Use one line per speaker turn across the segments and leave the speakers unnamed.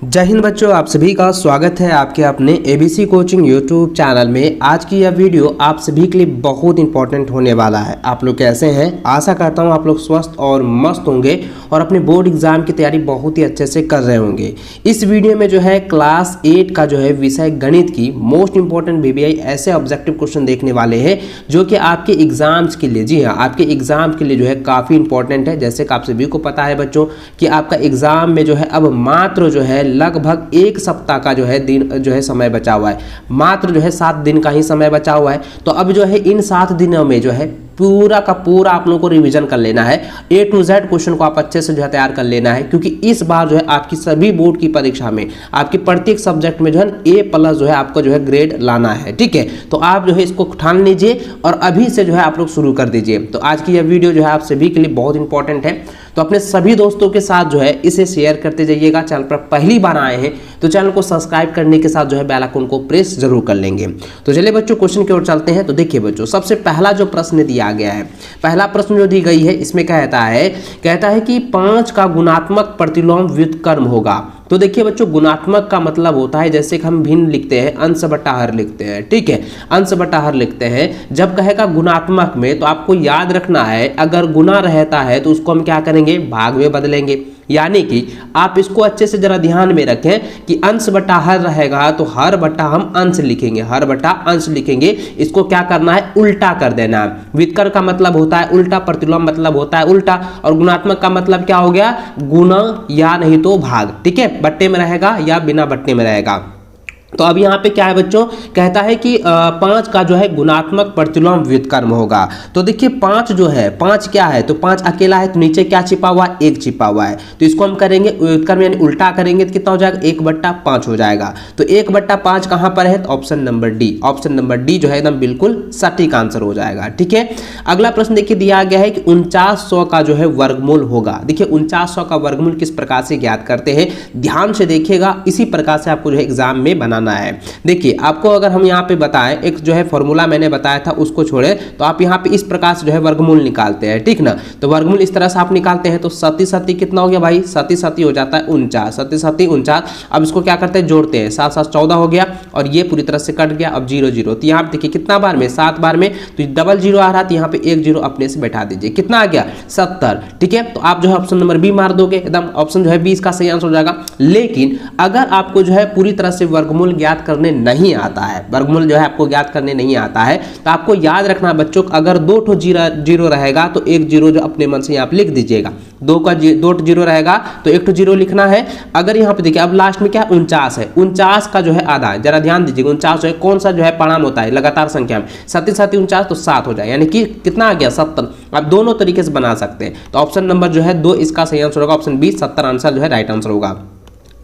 जय हिंद बच्चों, आप सभी का स्वागत है आपके अपने एबीसी कोचिंग यूट्यूब चैनल में। आज की यह वीडियो आप सभी के लिए बहुत इंपॉर्टेंट होने वाला है। आप लोग कैसे हैं? आशा करता हूं आप लोग स्वस्थ और मस्त होंगे और अपने बोर्ड एग्जाम की तैयारी बहुत ही अच्छे से कर रहे होंगे। इस वीडियो में जो है क्लास 8 का जो है विषय गणित की मोस्ट इंपॉर्टेंट VBI ऐसे ऑब्जेक्टिव क्वेश्चन देखने वाले हैं जो कि आपके एग्जाम्स के लिए, जी हाँ, आपके एग्जाम के लिए जो है काफ़ी इंपॉर्टेंट है। जैसे कि आप सभी को पता है बच्चों कि आपका एग्जाम में जो है अब मात्र जो है लगभग एक सप्ताह का जो है दिन जो है समय बचा हुआ है। मात्र जो है 7 दिन का ही समय बचा हुआ है। तो अब जो है इन 7 दिनों में जो है पूरा का पूरा आप लोगों को रिवीजन कर लेना है। A to Z क्वेश्चन को आप अच्छे से जो है तैयार कर लेना है, क्योंकि इस बार जो है आपकी सभी बोर्ड की परीक्षा में आपके प्रत्येक सब्जेक्ट में जो है A+ जो है आपको जो है ग्रेड लाना है। ठीक है, तो आप जो है इसको ठान लीजिए और अभी से जो है आप लोग शुरू कर दीजिए। तो आज की यह वीडियो जो है आप सभी के लिए बहुत इंपॉर्टेंट है, तो अपने सभी दोस्तों के साथ जो है इसे शेयर करते जाइएगा। चैनल पर पहली बार आए हैं तो चैनल को सब्सक्राइब करने के साथ जो है बेल आइकन को प्रेस जरूर कर लेंगे। तो चलिए बच्चों क्वेश्चन की ओर चलते हैं। तो देखिए बच्चों, सबसे पहला जो प्रश्न दिया गया है, पहला प्रश्न जो दी गई है इसमें कहता है कि 5 का गुणात्मक प्रतिलोम व्युत्क्रम होगा। तो देखिए बच्चों, गुणात्मक का मतलब होता है जैसे कि हम भिन्न लिखते हैं, अंश बटा हर लिखते हैं। ठीक है, अंश बटा हर लिखते हैं। जब कहेगा गुणात्मक में तो आपको याद रखना है, अगर गुना रहता है तो उसको हम क्या करेंगे, भाग में बदलेंगे। यानी कि आप इसको अच्छे से जरा ध्यान में रखें कि अंश बटा हर रहेगा तो हर बटा हम अंश लिखेंगे, हर बटा अंश लिखेंगे। इसको क्या करना है, उल्टा कर देना है। व्युत्क्रम का मतलब होता है उल्टा, प्रतिलोम मतलब होता है उल्टा, और गुणात्मक का मतलब क्या हो गया, गुना या नहीं तो भाग। ठीक है, बट्टे में रहेगा या बिना बट्टे में रहेगा। तो अब यहाँ पे क्या है बच्चों, कहता है कि 5 का जो है गुणात्मक प्रतिलोम व्युत्क्रम होगा। तो देखिए 5 जो है, 5 क्या है, तो 5 अकेला है तो नीचे क्या छिपा हुआ है, 1 छिपा हुआ है। तो इसको हम करेंगे व्युत्क्रम यानी उल्टा करेंगे तो कितना हो जाएगा, 1/5 हो जाएगा। तो 1/5 कहाँ पर है, तो option number D, option number D जो है एकदम बिल्कुल सटीक आंसर हो जाएगा। ठीक है, अगला प्रश्न देखिए दिया गया है कि 4900 का जो है वर्गमूल होगा। देखिए 4900 का वर्गमूल किस प्रकार से ज्ञात करते हैं, ध्यान से देखिएगा, इसी प्रकार से आपको जो है एग्जाम में बनाना है। देखिए आपको अगर हम यहाँ पे बताएं, एक जो है फॉर्मूला मैंने बताया था उसको छोड़े तो आप यहाँ पे इस प्रकार से जो है वर्गमूल निकालते हैं। ठीक ना, तो वर्गमूल इस तरह से आप निकालते हैं तो 7 कितना हो गया भाई, 7 हो जाता है 49, 7 49। अब इसको क्या करते हैं, जोड़ते हैं, 7 7 14 हो गया और ये पूरी तरह से कट गया। अब 0 0, तो यहाँ पे देखिए कितना बार में, 7 बार में, तो डबल 0 आ रहा था, यहाँ पे 1 0 अपने से बैठा दीजिए, कितना आ गया 70। ठीक है, तो आप जो है ऑप्शन नंबर बी मार दोगे, एकदम ऑप्शन जो है 20 का सही आंसर हो जाएगा। लेकिन अगर आपको जो है पूरी तरह से वर्गमूल ज्ञात करने नहीं आता है, वर्गमूल जो है आपको ज्ञात करने नहीं आता है, तो आपको याद रखना बच्चों, अगर 2 जीरो रहेगा तो 1 0 जो अपने मन से यहाँ पे लिख दीजिएगा। 2 जीरो रहेगा तो 1 0 लिखना है। अगर यहाँ पे देखिए अब लास्ट में क्या 49 है, 49 का जो है आधा, जरा ध्यान दीजिएगा, 49 जो है कौन सा जो है परिणाम होता है लगातार संख्या में, 7 7 49 तो 7 हो जाए, यानी कि कितना आ गया 70। आप दोनों तरीके से बना सकते हैं। तो ऑप्शन नंबर जो है 2 इसका सही आंसर होगा, ऑप्शन बी 70 आंसर जो है राइट आंसर होगा।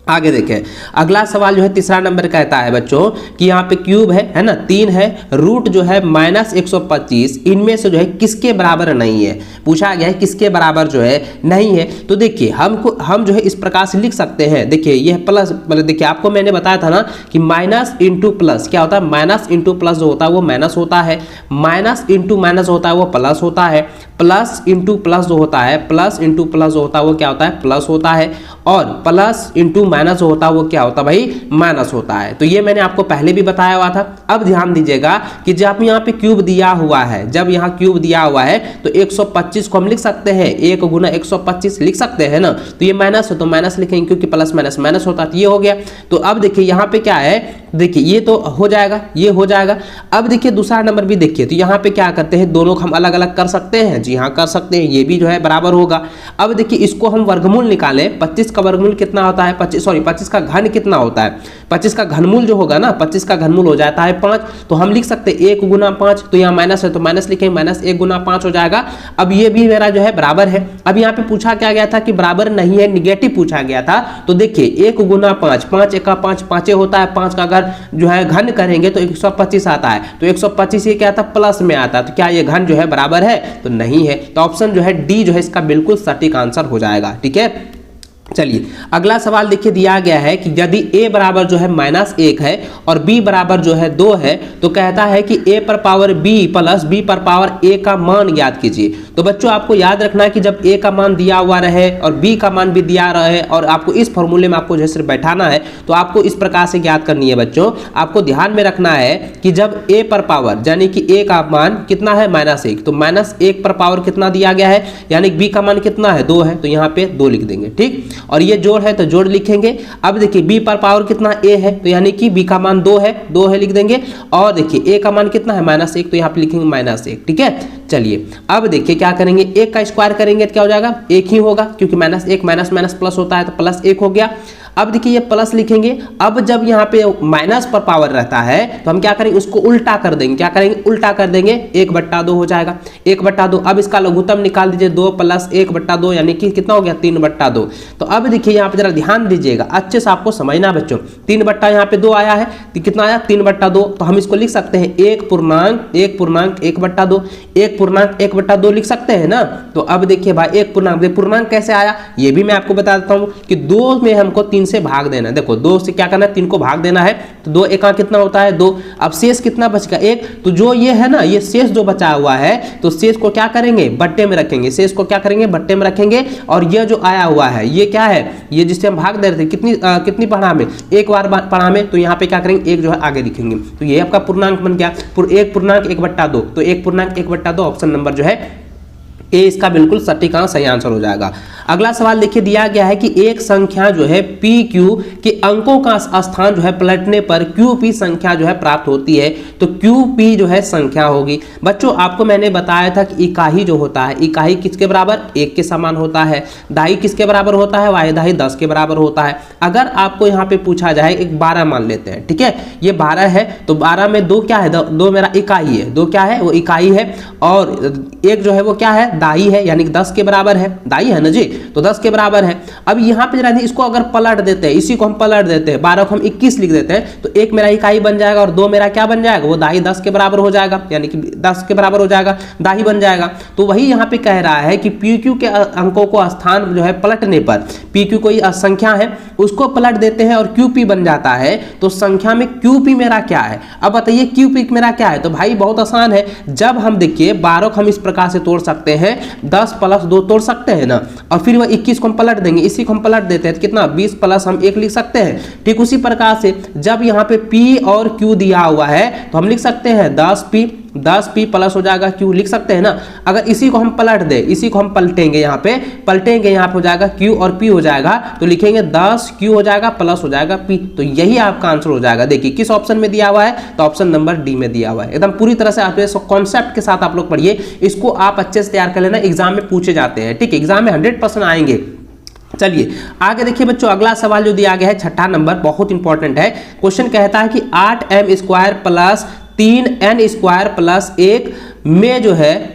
आगे देखें, अगला सवाल जो है तीसरा नंबर कहता है बच्चों कि यहाँ पे क्यूब है ना, 3 है, रूट जो है -125, इनमें से जो है किसके बराबर नहीं है, पूछा गया है किसके बराबर जो है नहीं है। तो देखिए हम जो है इस प्रकार से लिख सकते हैं। देखिए ये प्लस, मतलब देखिए आपको मैंने बताया था ना कि माइनस इंटू प्लस क्या होता है, माइनस इंटू प्लस जो होता है वो माइनस होता है, माइनस इंटू माइनस होता है वो प्लस होता है, प्लस इंटू प्लस जो होता है, प्लस इंटू प्लस जो होता है वो क्या होता है, प्लस होता है, और प्लस इंटू माइनस होता है वो क्या होता है भाई, माइनस होता है। तो ये मैंने आपको पहले भी बताया हुआ था। अब ध्यान दीजिएगा कि जब यहाँ पे क्यूब दिया हुआ है, जब यहाँ क्यूब दिया हुआ है तो 125 को हम लिख सकते हैं, 1 गुना 125 लिख सकते हैं ना। तो ये माइनस है तो माइनस लिखेंगे, क्योंकि प्लस माइनस माइनस होता है, तो ये हो गया। तो अब देखिए यहाँ पे क्या है, देखिए ये तो हो जाएगा, ये हो जाएगा। अब देखिए दूसरा नंबर भी देखिए, तो यहाँ पे क्या करते हैं, दोनों को हम अलग अलग कर सकते हैं, जी हाँ कर सकते हैं, ये भी जो है बराबर होगा। अब देखिए इसको हम वर्गमूल निकालें, 25 का वर्गमूल कितना होता है, 25 का घन कितना होता है, 25 का घनमूल जो होगा ना, 25 का घनमूल हो जाता है 5। तो हम लिख सकते हैं 1 गुना 5, तो यहाँ माइनस है तो माइनस लिखेंगे, माइनस 1 गुना 5 हो जाएगा। अब ये भी मेरा जो है बराबर है। अब यहाँ पे पूछा क्या गया था कि बराबर नहीं है, निगेटिव पूछा गया था। तो देखिए 1 गुना 5, 5 1 5 5 होता है, 5 का अगर जो है घन करेंगे तो 125 आता है, तो 125 ये क्या आता है, प्लस में आता है। तो क्या ये घन जो है बराबर है, तो नहीं है। तो ऑप्शन जो है डी जो है इसका बिल्कुल सटीक आंसर हो जाएगा। ठीक है, चलिए अगला सवाल देखिए दिया गया है कि यदि a बराबर जो है -1 है और b बराबर जो है 2 है तो कहता है कि a पर पावर b प्लस b पर पावर a का मान ज्ञात कीजिए। तो बच्चों आपको याद रखना है कि जब a का मान दिया हुआ रहे और b का मान भी दिया रहे और आपको इस फॉर्मूले में आपको जैसे बैठाना है तो आपको इस प्रकार से ज्ञात करनी है। बच्चों आपको ध्यान में रखना है कि जब a पर पावर यानी कि a का मान कितना है -1 तो -1 पर पावर कितना दिया गया है यानी b का मान कितना है 2 है तो यहाँ पे 2 लिख देंगे। ठीक, और ये जोड़ है तो जोड़ लिखेंगे। अब देखिए b पर पावर कितना a है तो यानी कि b का मान 2 है लिख देंगे और देखिए a का मान कितना है -1 तो यहाँ पे लिखेंगे -1। ठीक है, चलिए अब देखिए क्या करेंगे 1 का स्क्वायर करेंगे तो क्या हो जाएगा 1 ही होगा क्योंकि -1 माइनस प्लस होता है तो +1 हो गया। अब देखिए ये प्लस लिखेंगे। अब जब यहाँ पे माइनस पर पावर रहता है तो हम क्या करेंगे उसको उल्टा कर देंगे। क्या करेंगे उल्टा कर देंगे 1/2 हो जाएगा 1/2। अब इसका लघुत्तम निकाल दीजिए 2 + 1/2 यानी कि कितना हो गया 3/2। तो अब देखिए यहाँ पे जरा ध्यान दीजिएगा अच्छे से आपको समझना बच्चों 3 यहाँ पे 2 आया है तो कितना आया 3/2। तो हम इसको लिख सकते हैं 1.1/2 1.1/2 लिख सकते हैं ना। तो अब देखिए भाई पूर्णांक कैसे आया ये भी मैं आपको बता देता हूँ कि 2 में हमको 3 से भाग देना है। देखो 2 से क्या करना है 3 को भाग देना है तो 2 एका कितना होता है 2। अब शेष कितना बचेगा 1। तो जो ये है ना ये शेष जो बचा हुआ है तो शेष को क्या करेंगे बट्टे में रखेंगे। शेष को क्या करेंगे बट्टे में रखेंगे और ये जो आया हुआ है ये क्या है ये जिससे हम भाग दे रहे थे कितनी पढ़ा में 1 बार पढ़ा में तो यहाँ पे क्या करेंगे 1 जो है आगे लिखेंगे। तो ये आपका पूर्णांक बन गया 1.1/2। तो 1.1/2 ऑप्शन नंबर जो है ए इसका बिल्कुल सटीक सही आंसर हो जाएगा। अगला सवाल देखिए दिया गया है कि एक संख्या जो है पी क्यू के अंकों का स्थान जो है पलटने पर क्यू पी संख्या जो है प्राप्त होती है। तो क्यू पी जो है संख्या होगी। बच्चों आपको मैंने बताया था कि इकाई जो होता है इकाई किसके बराबर 1 के समान होता है। दाई किसके बराबर होता है वाई दाई 10 के बराबर होता है। अगर आपको यहाँ पे पूछा जाए एक 12 मान लेते हैं ठीक है ये 12 है तो 12 में 2 क्या है 2 मेरा इकाई है 2 क्या है वो इकाई है और 1 जो है वो क्या है दाई है यानी कि 10 के बराबर है दाई है ना जी तो 10 के बराबर है। अब यहाँ पे जरा इसको अगर पलट देते हैं इसी को हम पलट देते हैं 12 को हम 21 लिख देते हैं तो 1 मेरा इकाई बन जाएगा और 2 मेरा क्या बन जाएगा वो दाई 10 के बराबर हो जाएगा यानी कि 10 के बराबर हो जाएगा दाई बन जाएगा। तो वही यहाँ पे कह रहा है कि पी क्यू के अंकों को स्थान जो है पलटने पर पी क्यू कोई संख्या है उसको पलट देते हैं और क्यू पी बन जाता है। तो संख्या में क्यू पी मेरा क्या है अब बताइए क्यू पी मेरा क्या है। तो भाई बहुत आसान है जब हम देखिए 12 को हम इस प्रकार से तोड़ सकते हैं 10 + 2 तोड़ सकते हैं ना और फिर वह 21 को हम पलट देंगे इसी को हम पलट देते हैं तो कितना 20 + हम 1 लिख सकते हैं। ठीक उसी प्रकार से जब यहाँ पे P और Q दिया हुआ है तो हम लिख सकते हैं 10P प्लस हो जाएगा Q लिख सकते हैं ना। अगर इसी को हम पलट दें इसी को हम पलटेंगे यहाँ पे हो जाएगा Q और P हो जाएगा तो लिखेंगे 10Q हो जाएगा प्लस हो जाएगा P। तो यही आपका आंसर हो जाएगा। देखिए किस ऑप्शन में दिया हुआ है तो ऑप्शन नंबर डी में दिया हुआ है। एकदम पूरी तरह से आप कॉन्सेप्ट के साथ आप लोग पढ़िए इसको आप अच्छे से तैयार कर लेना एग्जाम में पूछे जाते हैं। ठीक एग्जाम में 100% आएंगे। चलिए आगे देखिए बच्चों अगला सवाल जो दिया गया है 6ठा नंबर बहुत इंपॉर्टेंट है। क्वेश्चन कहता है कि 8m² + 3n² + 1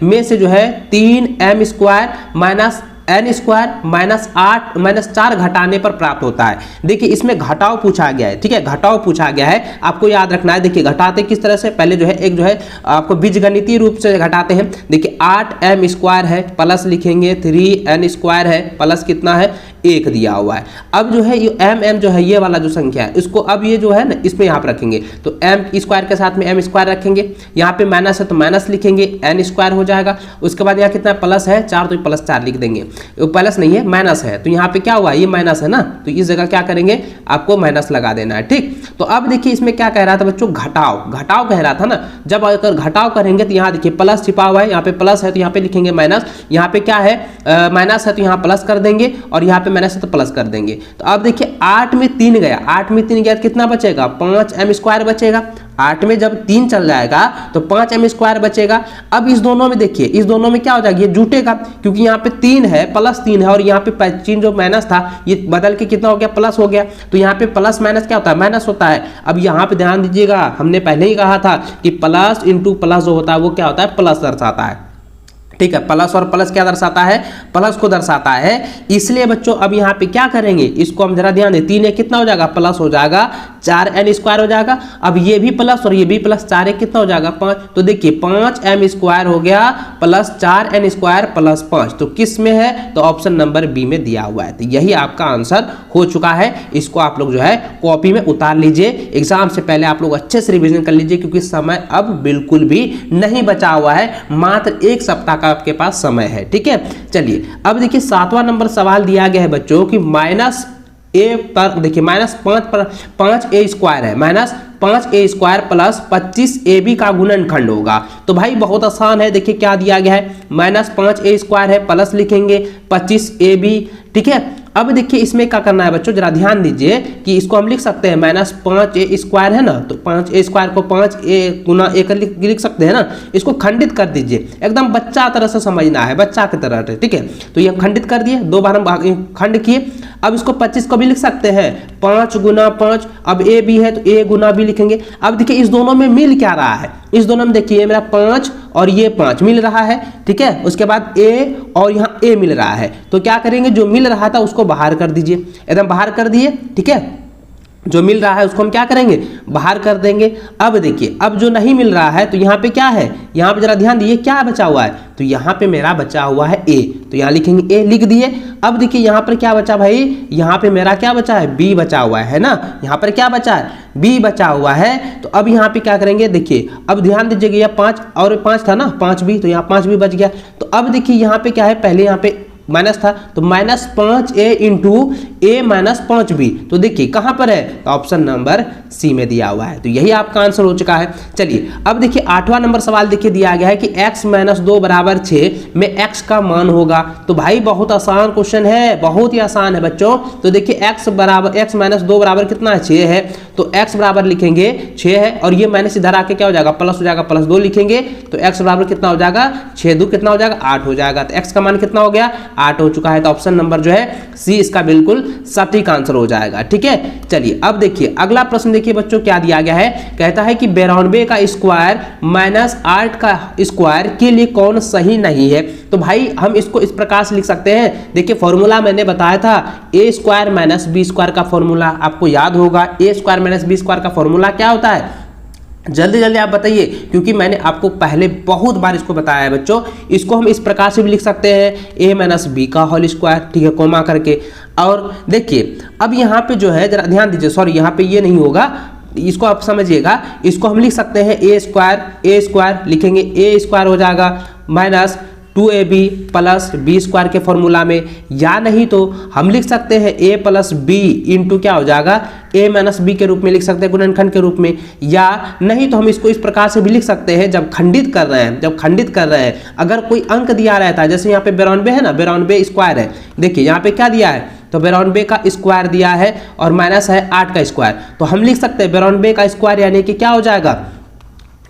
में से जो है 3m² - n² - 4 घटाने पर प्राप्त होता है। देखिए इसमें घटाव पूछा गया है। ठीक है घटाव पूछा गया है आपको याद रखना है। देखिए घटाते किस तरह से पहले जो है एक जो है आपको बीजगणितीय रूप से घटाते हैं। देखिए 8m² है प्लस लिखेंगे 3n² है प्लस कितना है 1 दिया हुआ है। अब जो है ये m जो है ये वाला जो संख्या है इसको अब ये जो है ना इसमें यहाँ पर रखेंगे तो m² के साथ में m² रखेंगे। यहाँ पे माइनस है तो माइनस लिखेंगे n² हो जाएगा। उसके बाद यहाँ कितना प्लस है 4 तो +4 लिख देंगे। प्लस नहीं है माइनस है तो यहाँ पे क्या हुआ ये माइनस है ना तो इस जगह क्या करेंगे आपको माइनस लगा देना है। ठीक तो अब देखिए इसमें क्या कह रहा था बच्चों घटाव कह रहा था ना। जब अगर घटाव करेंगे तो यहाँ देखिए प्लस छिपा हुआ है यहाँ पे प्लस है तो यहाँ पे लिखेंगे माइनस। यहाँ पे क्या है माइनस है तो यहाँ प्लस कर देंगे और यहाँ पे माइनस है तो प्लस कर देंगे। तो अब देखिए 8 में 3 गया 8 में 3 गया तो कितना बचेगा 5m² बचेगा। 8 में जब 3 चल जाएगा तो 5m² बचेगा। अब इस दोनों में देखिए इस दोनों में क्या हो जाएगा ये जुटेगा क्योंकि यहाँ पे 3 है +3 है और यहाँ पे 3 जो माइनस था ये बदल के कितना हो गया प्लस हो गया। तो यहाँ पे प्लस माइनस क्या होता है माइनस होता है। अब यहाँ पे ध्यान दीजिएगा हमने पहले ही कहा था कि प्लस इंटू प्लस जो होता है वो क्या होता है प्लस दर्शाता है। ठीक है, प्लस और प्लस क्या दर्शाता है, प्लस को दर्शाता है। इसलिए बच्चों अब यहाँ पे क्या करेंगे, इसको हम जरा ध्यान दें, 3 एक कितना हो जाएगा, प्लस हो जाएगा 4n² हो जाएगा। अब ये भी प्लस और ये भी प्लस, 4 एक कितना हो जाएगा 5, तो देखिए 5m² हो गया प्लस 4n² प्लस 5, तो किस में है, तो ऑप्शन नंबर बी में दिया हुआ है। तो यही आपका आंसर हो चुका है। इसको आप लोग जो है कॉपी में उतार लीजिए, एग्जाम से पहले आप लोग अच्छे से रिविजन कर लीजिए, क्योंकि समय अब बिल्कुल भी नहीं बचा हुआ है, मात्र 1 सप्ताह का आपके पास समय है। ठीक है, चलिए अब देखिए 7वां नंबर सवाल दिया गया है बच्चों कि माइनस ए पर देखिए -5 पर 5a² है, -5a² प्लस 25ab का गुणनखंड होगा। तो भाई बहुत आसान है, देखिए क्या दिया गया है, -5a² है, प्लस लिखेंगे 25ab। ठीक है, अब देखिए इसमें क्या करना है बच्चों, जरा ध्यान दीजिए कि इसको हम लिख सकते हैं -5a² है ना, तो 5a² को 5a गुना a कर लिख सकते हैं ना। इसको खंडित कर दीजिए, एकदम बच्चा तरह से समझना है, बच्चा की तरह। ठीक है, तो ये खंडित कर दिए, 2 बार हम खंड किए। अब इसको 25 को भी लिख सकते हैं 5 गुना 5, अब a भी है तो a गुना भी लिखेंगे। अब देखिए इस दोनों में मिल क्या रहा है, इस दोनों में देखिए मेरा 5 और ये 5 मिल रहा है। ठीक है, उसके बाद a और यहाँ a मिल रहा है, तो क्या करेंगे, जो मिल रहा था उसको बाहर कर दीजिए, एकदम बाहर कर दिए। ठीक है, जो मिल रहा है उसको हम क्या करेंगे, बाहर कर देंगे। अब देखिए अब जो नहीं मिल रहा है, तो यहाँ पे क्या है, यहाँ पे जरा ध्यान दीजिए क्या बचा हुआ है, तो यहाँ पे मेरा बचा हुआ है a, तो यहाँ लिखेंगे a, लिख दिए। अब देखिए यहाँ पर क्या बचा भाई, यहाँ पे मेरा क्या बचा है, b बचा हुआ है ना, यहाँ पर क्या बचा है, b बचा हुआ है। तो अब यहाँ पे क्या करेंगे, देखिए अब ध्यान दीजिएगा, यह 5 और 5 था ना, 5 भी, तो यहाँ 5 भी बच गया। तो अब देखिए यहाँ पे क्या है, पहले यहाँ पे माइनस था, तो -5a इंटू a -5b, तो देखिए कहां पर है, तो ऑप्शन नंबर सी में दिया हुआ है। तो यही आपका आंसर हो चुका है। चलिए अब देखिए 8वां नंबर सवाल देखिए दिया गया है कि x - 2 = 6 में x का मान होगा। तो भाई बहुत आसान क्वेश्चन है, बहुत ही आसान है बच्चों। तो देखिए x - 2 बराबर कितना है, 6 है, तो x बराबर लिखेंगे 6 है, और ये माइनस इधर आके क्या हो जाएगा, प्लस हो जाएगा, +2 लिखेंगे, तो x बराबर कितना हो जाएगा, 6 2 कितना हो जाएगा, 8 हो जाएगा। तो x का मान कितना हो गया, 8 हो चुका है। तो ऑप्शन नंबर जो है सी इसका बिल्कुल सटीक आंसर हो जाएगा। ठीक है, चलिए अब देखिए अगला प्रश्न देखिए बच्चों क्या दिया गया है, कहता है कि 92 का स्क्वायर -8 का स्क्वायर के लिए कौन सही नहीं है। तो भाई हम इसको इस प्रकार से लिख सकते हैं, देखिए फॉर्मूला मैंने बताया था, a² - b² का फॉर्मूला आपको याद होगा। a² - b² का फॉर्मूला क्या होता है, जल्दी जल्दी आप बताइए, क्योंकि मैंने आपको पहले बहुत बार इसको बताया है बच्चों। इसको हम इस प्रकार से भी लिख सकते हैं, a - b का होल स्क्वायर, ठीक है, कोमा करके। और देखिए अब यहाँ पे जो है जरा ध्यान दीजिए, सॉरी यहाँ पे ये नहीं होगा, इसको आप समझिएगा, इसको हम लिख सकते हैं a² लिखेंगे, a² हो जाएगा -2ab प्लस b² के फॉर्मूला में, या नहीं तो हम लिख सकते हैं a + b इंटू क्या हो जाएगा, a - b के रूप में लिख सकते हैं, गुणनखंड के रूप में। या नहीं तो हम इसको इस प्रकार से भी लिख सकते हैं, जब खंडित कर रहे हैं, अगर कोई अंक दिया रहता है, जैसे यहाँ पे 92 है ना, 92 स्क्वायर है, देखिए यहाँ पे क्या दिया है, तो 92 का स्क्वायर दिया है और माइनस है 8 का स्क्वायर, तो हम लिख सकते हैं 92 का स्क्वायर यानी कि क्या हो जाएगा,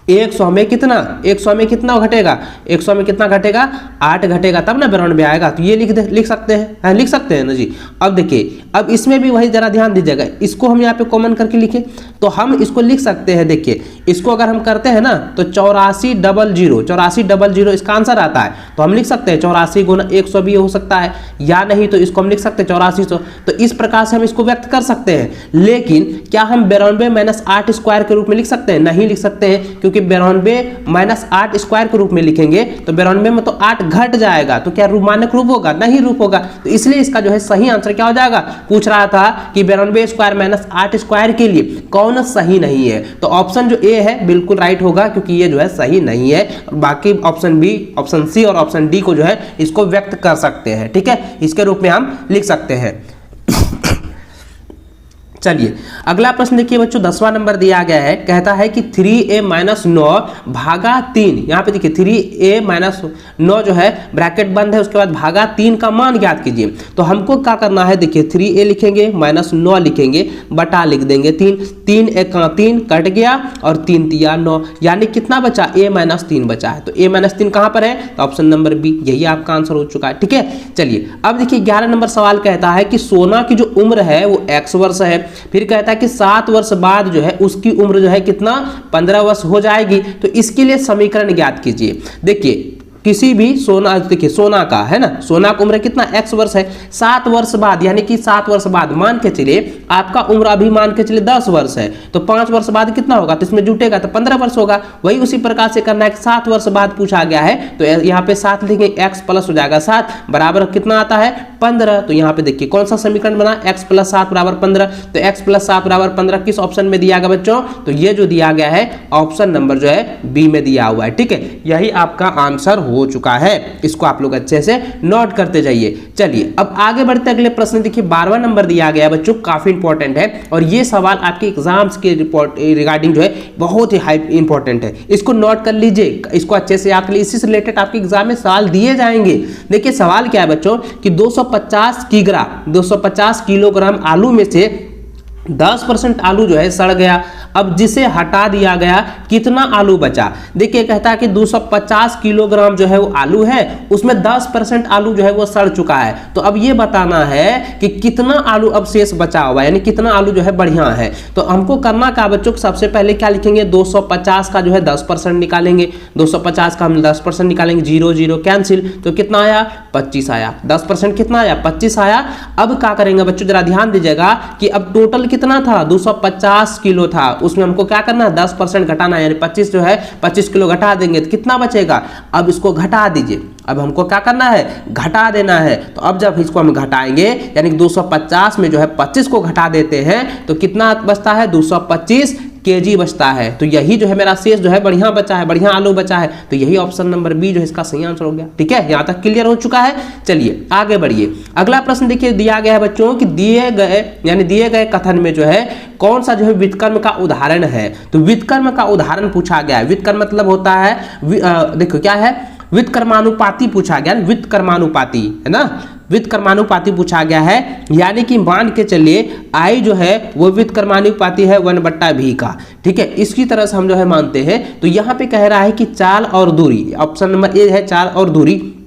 100 में कितना, 100 में कितना घटेगा, 100 में कितना घटेगा, 8 घटेगा, तब ना 92 आएगा। तो ये लिख सकते हैं, लिख सकते हैं ना जी। अब देखिए अब इसमें भी वही जरा ध्यान दीजिएगा, इसको हम यहाँ पे कॉमन करके लिखें, तो हम इसको लिख सकते हैं, देखिए इसको अगर हम करते हैं ना, तो 8400 इसका आंसर आता है। तो हम लिख सकते हैं 84 गुना 100 भी हो सकता है, या नहीं तो इसको हम लिख सकते हैं 8400। तो इस प्रकार से हम इसको व्यक्त कर सकते हैं। लेकिन क्या हम 92 - 8 स्क्वायर के रूप में लिख सकते हैं, नहीं लिख सकते हैं, क्योंकि 92 - 8 स्क्वायर के रूप में लिखेंगे तो 92 में तो 8 घट जाएगा, तो क्या मानक रूप होगा, नहीं रूप होगा। तो इसलिए इसका जो है सही आंसर क्या हो जाएगा, पूछ रहा था कि 92² - 8 स्क्वायर के लिए कौन सही नहीं है, तो ऑप्शन जो ए है बिल्कुल राइट होगा, क्योंकि ये जो है सही नहीं है। बाकी ऑप्शन बी, ऑप्शन सी और ऑप्शन डी को जो है इसको व्यक्त कर सकते हैं। ठीक है, इसके रूप में हम लिख सकते हैं। चलिए अगला प्रश्न देखिए बच्चों, 10वां नंबर दिया गया है, कहता है कि 3a - 9 भागा 3, यहाँ पे देखिए 3a - 9 जो है ब्रैकेट बंद है, उसके बाद भागा 3 का मान ज्ञात कीजिए। तो हमको क्या करना है, देखिए 3a लिखेंगे -9 लिखेंगे, बटा लिख देंगे 3 1 3 कट गया और 3 3 9, यानी कितना बचा, a - 3 बचा है। तो a - 3 कहाँ पर है, तो ऑप्शन नंबर बी, यही आपका आंसर हो चुका है। ठीक है, चलिए अब देखिए 11 नंबर सवाल कहता है कि सोना की जो उम्र है वो x वर्ष है, फिर कहता है कि 7 वर्ष बाद जो है उसकी उम्र जो है कितना, 15 वर्ष हो जाएगी। तो इसके लिए समीकरण ज्ञात कीजिए। देखिए किसी भी सोना, देखिए सोना का है ना, सोना का उम्र कितना x वर्ष है, 7 वर्ष बाद, यानी कि 7 वर्ष बाद मान के चलिए आपका उम्र अभी मान के चलिए 10 वर्ष है, तो 5 वर्ष बाद कितना होगा, तो इसमें जुटेगा तो 15 वर्ष होगा। वही उसी प्रकार से करना है, 7 वर्ष बाद पूछा गया है तो यहाँ पे 7 लिखेंगे, x प्लस हो जाएगा 7 बराबर कितना आता है 15। तो यहाँ पे देखिए कौन सा समीकरण बना, x प्लस 7 बराबर 15, तो x प्लस 7 बराबर 15 किस ऑप्शन में दिया गया बच्चों, तो ये जो दिया गया है ऑप्शन नंबर जो है बी में दिया हुआ है। ठीक है, यही आपका आंसर हो चुका है, इसको आप लोग अच्छे से नोट करते जाइए। चलिए अब आगे बढ़ते अगले प्रश्न, देखिए 12वां नंबर दिया गया है बच्चों, काफी इंपॉर्टेंट है और ये सवाल आपके एग्जाम्स के रिपोर्ट रिगार्डिंग जो है बहुत ही हाई इंपॉर्टेंट है, इसको नोट कर लीजिए, इसको अच्छे से याद कर लीजिए, इसी से रिलेटेड आपके एग्जाम में सवाल दिए जाएंगे। देखिए सवाल क्या है बच्चों कि 250 किलोग्राम आलू में से 10% आलू जो है सड़ गया, अब जिसे हटा दिया गया कितना आलू बचा। देखिए कहता है कि 250 किलोग्राम जो है वो आलू है, उसमें 10% आलू जो है वो सड़ चुका है, तो अब ये बताना है कि कितना आलू अब शेष बचा हुआ है, यानी कितना आलू जो है बढ़िया है। तो हमको करना क्या बच्चों, सबसे पहले क्या लिखेंगे, 250 का जो है 10% निकालेंगे, 250 का हम 10% निकालेंगे, 0 0 कैंसिल, तो कितना आया 25 आया, 10% कितना आया 25 आया। अब क्या करेंगे बच्चों, जरा ध्यान दीजिएगा कि अब टोटल कितना था 250 किलो था, उसमें हमको क्या करना है 10% घटाना है, यानी 25 जो है 25 किलो घटा देंगे तो कितना बचेगा, अब इसको घटा दीजिए, अब हमको क्या करना है घटा देना है। तो अब जब इसको हम घटाएंगे यानी 250 में जो है 25 को घटा देते हैं तो कितना बचता है 225 केजी बचता है। तो यही जो है मेरा शेष जो है बढ़िया बचा है, बढ़िया आलू बचा है, तो यही ऑप्शन नंबर बी जो है इसका सही आंसर हो गया। ठीक है, यहां तक क्लियर हो चुका है। चलिए आगे बढ़िए, अगला प्रश्न देखिए दिया गया है बच्चों कि दिए गए कथन में जो है कौन सा जो है व्युत्क्रम का उदाहरण है। तो व्युत्क्रम का उदाहरण पूछा गया है, व्युत्क्रम मतलब होता है देखो क्या है, व्युत्क्रमानुपाती पूछा गया, व्युत्क्रमानुपाती है ना, व्युत्क्रमानुपाती पूछा गया है, यानी कि मान के चलिए आई जो है वो व्युत्क्रमानुपाती है 1/v का। ठीक है, इसकी तरह से हम जो है मानते हैं। तो यहाँ पे कह रहा है कि चाल और दूरी, ऑप्शन नंबर ए है चाल और दूरी।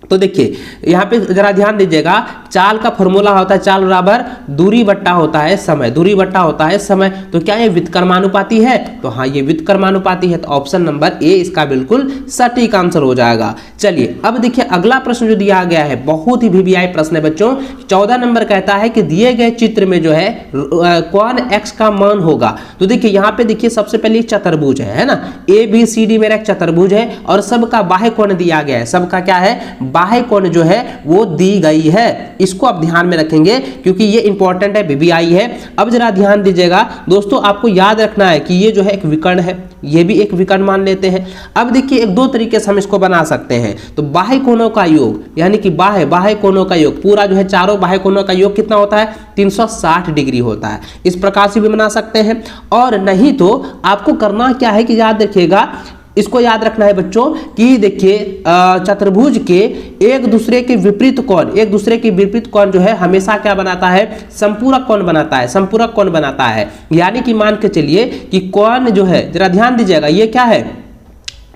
तो देखिए यहाँ पे जरा ध्यान दीजिएगा, चाल का फॉर्मूला होता है चाल बराबर दूरी बट्टा होता है समय, दूरी बट्टा होता है समय। तो क्या ये व्युत्क्रमानुपाती है, तो हाँ ये व्युत्क्रमानुपाती है, तो ऑप्शन नंबर ए इसका बिल्कुल सटीक आंसर हो जाएगा। चलिए अब देखिए अगला प्रश्न जो दिया गया है बहुत ही वीवीआई प्रश्न है बच्चों, 14 नंबर कहता है कि दिए गए चित्र में जो है कौन x का मान होगा। तो देखिए यहाँ पे देखिए सबसे पहले चतुर्भुज है ना, ABCD मेरा एक चतुर्भुज है और सबका बाह्य कोण दिया गया है, सबका क्या है बाह्य कोण जो है वो दी गई है, इसको आप ध्यान में रखेंगे क्योंकि ये इंपॉर्टेंट है, वीवीआई है। अब जरा ध्यान दीजिएगा दोस्तों, आपको याद रखना है कि ये जो है एक विकर्ण है, ये भी एक विकर्ण मान लेते हैं। अब देखिए एक दो तरीके से हम इसको बना सकते हैं। तो बाह्य कोणों का योग यानी कि बाह्य कोणों का योग, पूरा जो है चारों बाह्य कोणों का योग कितना होता है 360 डिग्री होता है, इस प्रकार से भी बना सकते हैं। और नहीं तो आपको करना क्या है कि याद रखिएगा, इसको याद रखना है बच्चों कि देखिए चतुर्भुज के एक दूसरे के विपरीत कोण जो है हमेशा क्या बनाता है संपूरक कोण बनाता है, संपूरक कोण बनाता है। यानी कि मान के चलिए कि कोण जो है, जरा ध्यान दीजिएगा ये क्या है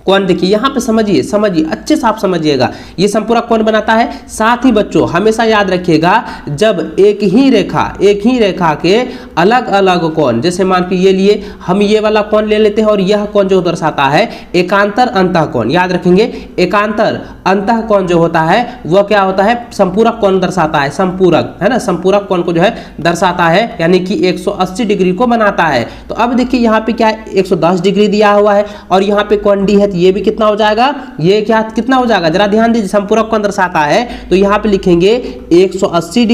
कोण, देखिए यहाँ पे समझिए अच्छे से आप समझिएगा, ये संपूरक कोण बनाता है। साथ ही बच्चों हमेशा याद रखिएगा जब एक ही रेखा के अलग अलग कोण, जैसे मान के ये लिए हम ये वाला कोण ले लेते हैं और यह कोण जो दर्शाता है एकांतर अंतः कोण, याद रखेंगे एकांतर अंतः कोण जो होता है वह क्या होता है संपूरक कोण दर्शाता है, संपूरक है ना, संपूरक कोण को जो है दर्शाता है, यानी कि 180 डिग्री को बनाता है। तो अब देखिए यहाँ पे क्या है 110 डिग्री दिया हुआ है और यहाँ पे कोण डी है, ये भी कितना हो जाएगा, ये क्या कितना हो जाएगा, जरा ध्यान दीजिए संपूरक कोण दर्शाता है। तो यहाँ पे लिखेंगे 180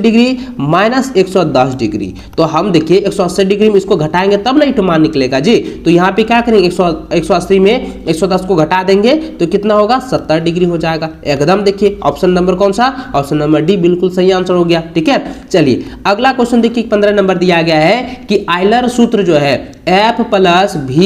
डिग्री माइनस 110 डिग्री। तो हम देखिए 180 डिग्री में इसको घटाएंगे तब ना इटो मान निकलेगा जी। तो यहाँ पे क्या करेंगे 180 में 110 को घटा देंगे तो कितना होगा 70 डिग्री हो जाएगा एकदम। देखिए ऑप्शन नंबर कौन सा, ऑप्शन नंबर डी बिल्कुल सही आंसर हो गया। ठीक है, चलिए अगला क्वेश्चन देखिए 15 नंबर दिया गया है कि आयलर सूत्र जो है F प्लस V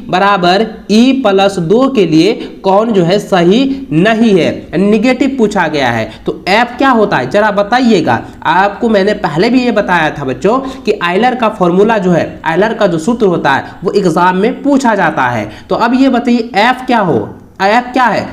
बराबर E प्लस 2 के लिए कौन जो है सही नहीं है, निगेटिव पूछा गया है। तो F क्या होता है जरा बताइएगा, आपको मैंने पहले भी ये बताया था बच्चों कि आयलर का फॉर्मूला जो है, आयलर का जो सूत्र होता है वो एग्जाम में पूछा जाता है। तो अब ये बताइए F क्या है,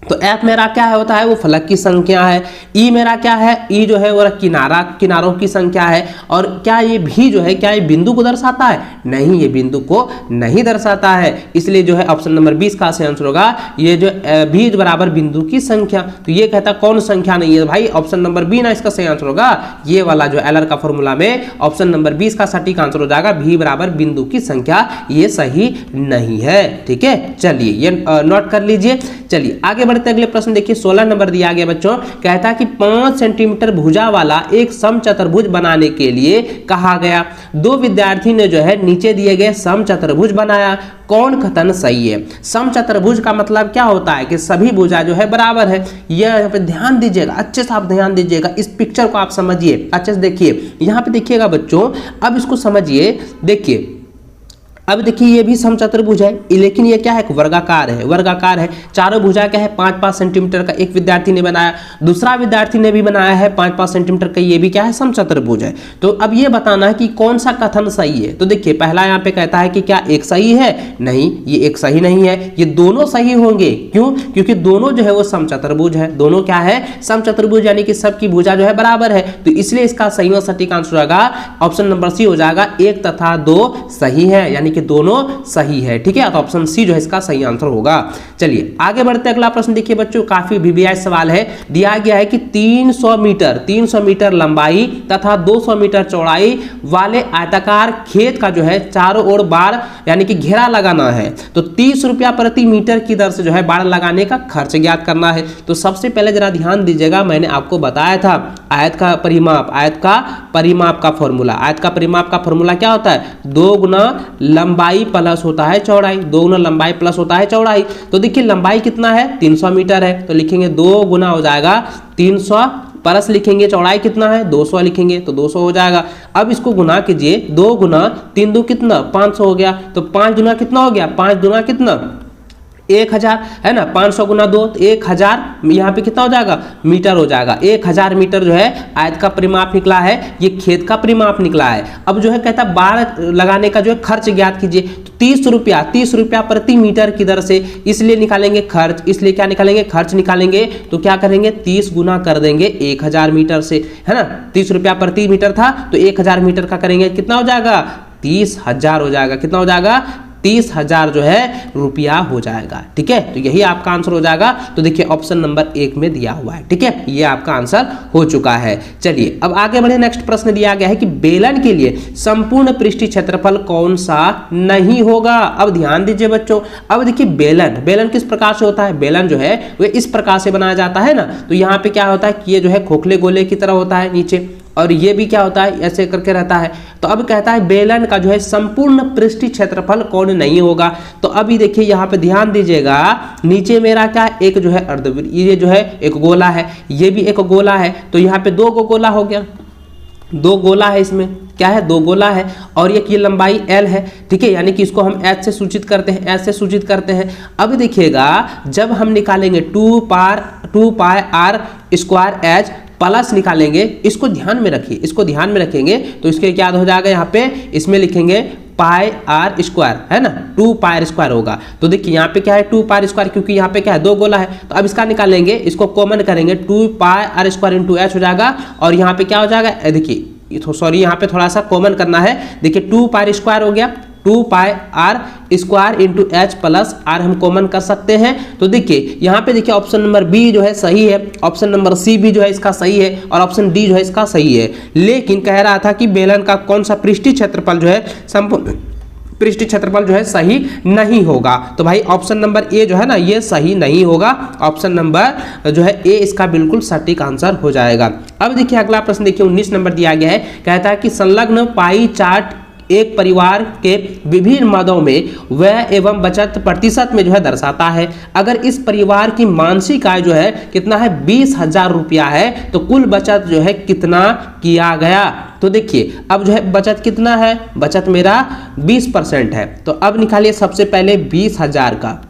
तो एफ मेरा क्या है होता है, वो फलक की संख्या है। ई मेरा क्या है, ई जो है वो किनारों की संख्या है। और क्या ये भी जो है, क्या ये बिंदु को दर्शाता है? नहीं, ये बिंदु को नहीं दर्शाता है। इसलिए जो है ऑप्शन नंबर 20 का सही आंसर होगा ये जो भी बराबर बिंदु की संख्या। तो ये कहता कौन संख्या नहीं है भाई, ऑप्शन नंबर बी ना इसका सही आंसर होगा। ये वाला जो एलर का फॉर्मूला में ऑप्शन नंबर 20 का सटीक आंसर हो जाएगा, भी बराबर बिंदु की संख्या, ये सही नहीं है। ठीक है, चलिए ये नोट कर लीजिए। चलिए आगे बढ़ते अगले प्रश्न देखिए, 16 नंबर दिया गया बच्चों। कहता है कि 5 सेंटीमीटर भुजा वाला एक समचतुर्भुज बनाने के लिए कहा गया। दो विद्यार्थी ने जो है नीचे दिए गए समचतुर्भुज बनाया, कौन कथन सही है? समचतुर्भुज का मतलब क्या होता है कि सभी भुजा जो है बराबर है। यहाँ पे ध्यान दीजिएगा, अच्छे से आप ध्यान दीजिएगा, इस पिक्चर को आप समझिए, अच्छे से देखिए। यहाँ पे देखिएगा बच्चों, अब इसको समझिए, देखिए अब देखिए ये भी समचतुर्भुज है, लेकिन ये क्या है, वर्गाकार है। वर्गाकार है, चारों भुजा क्या है, 5-5 सेंटीमीटर का एक विद्यार्थी ने बनाया, दूसरा विद्यार्थी ने भी बनाया है 5-5 सेंटीमीटर का, ये भी क्या है, समचतुर्भुज है। तो अब ये बताना है कि कौन सा कथन सही है। तो देखिए पहला यहाँ पे कहता है कि क्या एक सही है? नहीं, ये एक सही नहीं है, ये दोनों सही होंगे। क्यों? क्योंकि दोनों जो है वो समचतुर्भुज है, दोनों क्या है, समचतुर्भुज, यानी कि सबकी भुजा जो है बराबर है। तो इसलिए इसका सही और सटीक आंसर होगा ऑप्शन नंबर सी हो जाएगा, 1 तथा 2 सही है, यानी कि दोनों सही है। ठीक है, तो ऑप्शन सी जो है इसका सही आंसर होगा। चलिए आगे बढ़ते अगला प्रश्न देखिए बच्चों, काफी वीवीआई सवाल है। दिया गया है कि 300 मीटर लंबाई तथा 200 मीटर चौड़ाई वाले आयताकार खेत का जो है चारों ओर बाड़ यानी कि घेरा लगाना है। तो 30 रुपया प्रति मीटर की दर से जो है बाड़ लगाने का खर्च ज्ञात करना है। तो सबसे पहले जरा ध्यान दीजिएगा, मैंने आपको बताया था आयत का परिमाप का फॉर्मूला। आयत का परिमाप का फॉर्मूला क्या होता है, 2 गुना लंबाई प्लस होता है चौड़ाई, 2 गुना लंबाई प्लस होता है चौड़ाई। तो देखिए लंबाई कितना है, 300 मीटर है, तो लिखेंगे 2 गुना हो जाएगा 300 प्लस लिखेंगे चौड़ाई कितना है, 200 लिखेंगे तो 200 हो जाएगा। अब इसको गुना कीजिए, 2 गुना 3 2 कितना, 500 हो गया। तो 5 गुना कितना हो गया, 5 गुना कितना, 1000 है ना, 500 गुना 2 तो 1000, यहाँ पे कितना हो जाएगा, मीटर हो जाएगा। 1000 मीटर जो है आयत का परिमाप निकला है, ये खेत का परिमाप निकला है। अब जो है कहता है बाड़ लगाने का जो है खर्च ज्ञात कीजिए। तो 30 रुपया प्रति मीटर की दर से, इसलिए निकालेंगे खर्च, इसलिए क्या निकालेंगे, खर्च निकालेंगे। तो क्या करेंगे, 30 गुना कर देंगे 1000 मीटर से, है ना। 30 रुपया प्रति मीटर था, तो 1000 मीटर का करेंगे, कितना हो जाएगा, 30,000 हो जाएगा। कितना हो जाएगा, 30,000 जो है रुपया हो जाएगा। ठीक है, तो यही आपका आंसर हो जाएगा। तो देखिए ऑप्शन नंबर 1 में दिया हुआ है। ठीक है, ये आपका आंसर हो चुका है। चलिए अब आगे बढ़े, नेक्स्ट प्रश्न दिया गया है कि बेलन के लिए संपूर्ण पृष्ठीय क्षेत्रफल कौन सा नहीं होगा। अब ध्यान दीजिए बच्चों, अब देखिए बेलन किस प्रकार से होता है, बेलन जो है वो इस प्रकार से बनाया जाता है ना। तो यहाँ पे क्या होता है कि ये जो है खोखले गोले की तरह होता है नीचे, और ये भी क्या होता है, ऐसे करके रहता है। तो अब कहता है बेलन का जो है संपूर्ण पृष्ठीय क्षेत्रफल कौन नहीं होगा। तो अभी देखिए यहाँ पे ध्यान दीजिएगा, नीचे मेरा क्या है, एक जो है अर्धवृत्त, ये जो है एक गोला है, ये भी एक गोला है। तो यहाँ पे 2 गोला हो गया, 2 गोला है, इसमें क्या है, 2 गोला है, और एक ये लंबाई L है। ठीक है, यानी कि इसको हम H से सूचित करते हैं, H से सूचित करते हैं। अब देखिएगा जब हम निकालेंगे 2 पाई r स्क्वायर H प्लस निकालेंगे, इसको ध्यान में रखिए, इसको ध्यान में रखेंगे तो इसके क्या हो जाएगा, यहाँ पे इसमें लिखेंगे पाई आर स्क्वायर, है ना, 2 पाई आर स्क्वायर होगा। तो देखिए यहाँ पे क्या है, 2 पाई आर स्क्वायर, क्योंकि यहाँ पे क्या है, 2 गोला है। तो अब इसका निकालेंगे, इसको कॉमन करेंगे, 2 pi r square into H हो जाएगा। और यहाँ पे क्या हो जाएगा, देखिए सॉरी यहाँ पे थोड़ा सा कॉमन करना है। देखिए 2 पाई आर स्क्वायर हो गया, 2 pi r square into h plus r हम कॉमन कर सकते हैं। तो देखिए यहाँ पे देखिए ऑप्शन नंबर बी जो है सही है, ऑप्शन नंबर सी भी जो है इसका सही है, और ऑप्शन डी जो है इसका सही है। लेकिन कह रहा था कि बेलन का कौन सा पृष्ठीय क्षेत्रफल जो है संपूर्ण पृष्ठीय क्षेत्रफल जो है सही नहीं होगा। तो भाई ऑप्शन नंबर ए जो है ना, ये सही नहीं होगा। ऑप्शन नंबर जो है ए इसका बिल्कुल सटीक आंसर हो जाएगा। अब देखिए अगला प्रश्न देखिए 19 नंबर दिया गया है, कहता है कि संलग्न पाई चार्ट एक परिवार के विभिन्न मदों में व्यय एवं बचत प्रतिशत में जो है दर्शाता है। अगर इस परिवार की मासिक आय जो है कितना है, 20,000 रुपया है, तो कुल बचत जो है कितना किया गया। तो देखिए अब जो है बचत कितना है, बचत मेरा 20% है। तो अब निकालिए सबसे पहले 20,000 का,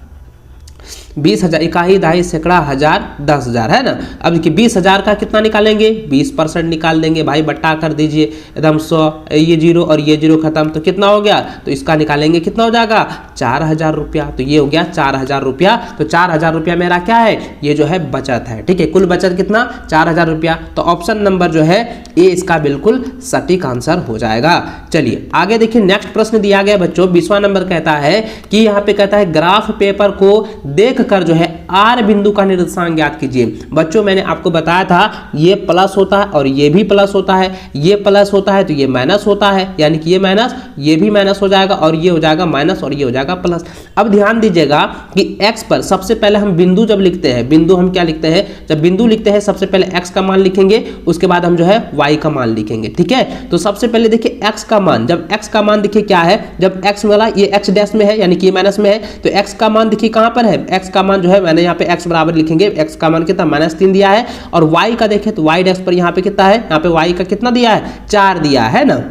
20,000 इकाई दहाई सैकड़ा हजार 10,000 है ना। अब देखिए 20,000 का कितना निकालेंगे, 20% निकाल देंगे भाई, बट्टा कर दीजिए एकदम 100, ये जीरो और ये जीरो खत्म, तो कितना हो गया, तो इसका निकालेंगे कितना हो जाएगा 4,000 रुपया। तो ये हो गया 4,000 रुपया। तो 4,000 रुपया मेरा क्या है, ये जो है बचत है, ठीक है। कुल बचत कितना 4,000 रुपया। तो ऑप्शन नंबर जो है ए इसका बिल्कुल सटीक आंसर हो जाएगा। चलिए आगे देखिए, नेक्स्ट प्रश्न दिया गया बच्चों 20वां नंबर कहता है कि यहाँ पे कहता है ग्राफ पेपर को देखकर जो है आर बिंदु का निर्देशांक ज्ञात कीजिए। बच्चों मैंने आपको बताया था ये प्लस होता है और ये भी प्लस होता है, ये प्लस होता है तो ये माइनस होता है, यानी कि ये माइनस ये भी माइनस हो जाएगा और ये हो जाएगा माइनस और ये हो जाएगा प्लस। अब ध्यान दीजिएगा कि x पर सबसे पहले हम बिंदु जब लिखते हैं, बिंदु हम क्या लिखते हैं, जब बिंदु लिखते हैं सबसे पहले x का मान लिखेंगे, उसके बाद हम जो है y का मान लिखेंगे, ठीक है। तो सबसे पहले देखिए x का मान, जब x का मान देखिए क्या है, जब x वाला ये x डैश में है यानी कि ये माइनस में है, तो x का मान देखिए कहां पर है, x का मान जो है मैंने यहाँ पे x बराबर लिखेंगे, x का मान कितना -3 दिया है, और y का देखें तो y डैश पर यहाँ पे कितना है, यहाँ पे y का कितना दिया है 4 दिया है ना,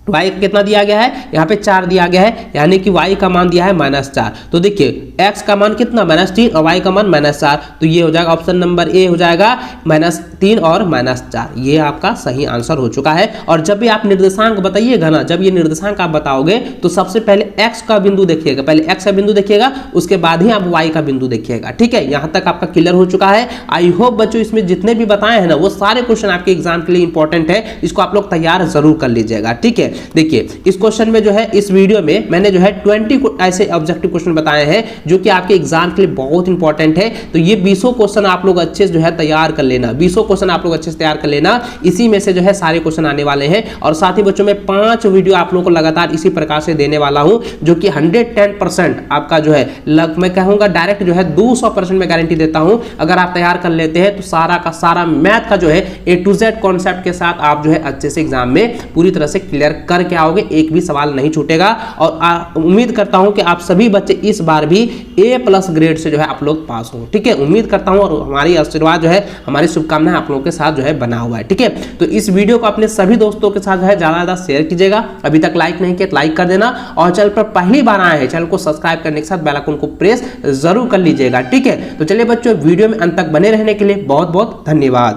y का कितना दिया गया है, यहाँ पे 4 दिया गया है, यानी कि y का मान दिया है -4। तो देखिए x का मान कितना -3 और y का मान -4, तो ये हो जाएगा ऑप्शन नंबर ए हो जाएगा -3 और -4। ये आपका सही आंसर हो चुका है। और जब भी आप निर्देशांक बताइएगा ना, जब ये निर्देशांक आप बताओगे तो सबसे पहले x का बिंदु देखिएगा, पहले x का बिंदु देखिएगा, उसके बाद ही आप y का बिंदु देखिएगा, ठीक है। यहाँ तक आपका क्लियर हो चुका है। आई होप बच्चों इसमें जितने भी बताए हैं ना वो सारे क्वेश्चन आपके एग्जाम के लिए इंपॉर्टेंट है, इसको आप लोग तैयार जरूर कर लीजिएगा, ठीक है। देखिए इस क्वेश्चन में जो है, इस वीडियो में मैंने जो है 20 ऐसे ऑब्जेक्टिव क्वेश्चन बताए हैं जो कि आपके एग्जाम के लिए बहुत इंपॉर्टेंट है। तो ये 20 क्वेश्चन आप लोग अच्छे से जो है तैयार कर लेना, 20 क्वेश्चन आप लोग अच्छे से तैयार कर लेना, इसी में से जो है सारे क्वेश्चन आने वाले हैं। और साथ ही बच्चों में 5 वीडियो आप लोगों को लगातार इसी प्रकार से देने वाला हूं, जो कि 110% आपका जो है मैं कहूंगा डायरेक्ट जो है 200% में गारंटी देता हूं। अगर आप तैयार कर लेते हैं तो सारा का सारा मैथ का जो है A to Z कॉन्सेप्ट के साथ आप जो है अच्छे से एग्जाम में पूरी तरह से क्लियर करके आओगे, एक भी सवाल नहीं छूटेगा। और उम्मीद करता हूं कि आप सभी बच्चे इस बार भी A+ ग्रेड से जो है आप लोग पास हो, ठीक है। उम्मीद करता हूं और हमारी आशीर्वाद जो है, हमारी शुभकामनाएं आप लोगों के साथ जो है बना हुआ है, ठीक है। तो इस वीडियो को अपने सभी दोस्तों के साथ जो है ज्यादा शेयर कीजिएगा। अभी तक लाइक नहीं किया तो लाइक कर देना, और चैनल पर पहली बार आए हैं चैनल को सब्सक्राइब करने के साथ बेल आइकन को प्रेस जरूर कर लीजिएगा, ठीक है। तो चलिए बच्चों वीडियो में अंत तक बने रहने के लिए बहुत बहुत धन्यवाद।